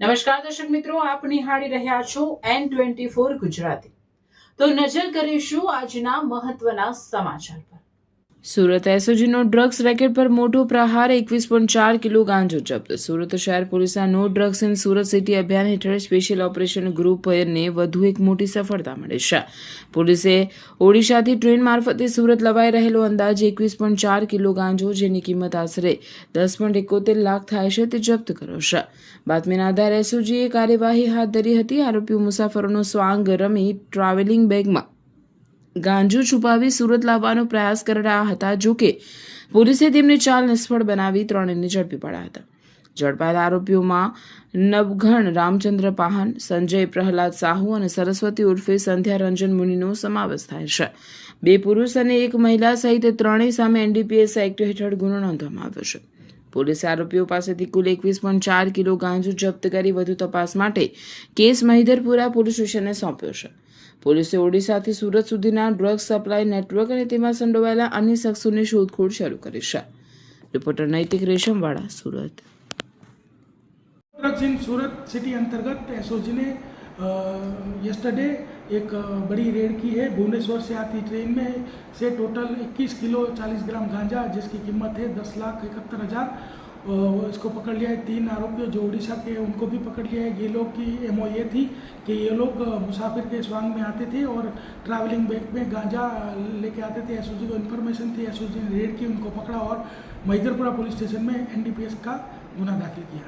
નમસ્કાર દર્શક મિત્રો, આપ નિહાળી રહ્યા છો N24 ગુજરાતી। તો નજર કરીશું આજના મહત્વના સમાચાર પર। સુરત એસઓજીનો ડ્રગ્સ રેકેટ પર મોટો પ્રહાર, 21.4 કિલો ગાંજો જપ્ત। સુરત શહેર પોલીસના no drugs in Surat city અભિયાન હેઠળ સ્પેશિયલ ઓપરેશન ગ્રુપને વધુ એક મોટી સફળતા મળી છે। પોલીસે ઓડિશાથી ટ્રેન મારફતે સુરત લવાઈ રહેલો અંદાજે 21.4 કિલો ગાંજો, જેની કિંમત આશરે 10.71 લાખ થાય છે, તે જપ્ત કર્યો છે। બાતમીના આધારે એસઓજીએ કાર્યવાહી હાથ ધરી હતી। આરોપીઓ મુસાફરોનો સ્વાંગ રમી ટ્રાવેલિંગ બેગમાં ગાંજો છુપાવી સુરત લાવવાનો પ્રયાસ કરી રહ્યા હતા। જોકે પોલીસે તેમની ચાલ નિષ્ફળ બનાવી ત્રણેયને ઝડપી પાડ્યા હતા। ઝડપાયેલા આરોપીઓમાં નવઘણ રામચંદ્ર પાહન, સંજય પ્રહલાદ સાહુ અને સરસ્વતી ઉર્ફે સંધ્યા રંજન મુનિનો સમાવેશ થાય છે। બે પુરુષ અને એક મહિલા સહિત ત્રણેય સામે એનડીપીએસ એક્ટ હેઠળ ગુનો નોંધવામાં આવ્યો છે। પોલીસે આરોપીઓ પાસેથી કુલ 21.4 કિલો ગાંજો જપ્ત કરી વધુ તપાસ માટે કેસ મહિધરપુરા પોલીસ સ્ટેશનને સોંપ્યો છે। પોલીસે ઓડિશાથી સુરત સુધીના ડ્રગ્સ સપ્લાય નેટવર્ક અને તેમાં સંડોવાયેલા અન્ય શખ્સોની શોધખોળ શરૂ કરી છે। રિપોર્ટર नैतिक रेशमवाड़ा, सूरत। ड्रग्स इन सूरत सिटी अंतर्गत एसओजी ने यस्टरडे एक बड़ी रेड की है। भुवनेश्वर से आती ट्रेन में से टोटल 21 किलो 40 ग्राम गांजा, जिसकी कीमत है 10,71,000। इसको पकड़ लिया है। 3 आरोपियों जो उड़ीसा के, उनको भी पकड़ लिया है। ये लोग की एमओ ये थी कि ये लोग मुसाफिर के स्वांग में आते थे और ट्रैवलिंग बैग में गांजा लेके आते थे। एसओजी को इन्फॉर्मेशन थी, एसओजी ने रेड की, उनको पकड़ा और महिदरपुरा पुलिस स्टेशन में एनडीपीएस का गुना दाखिल किया।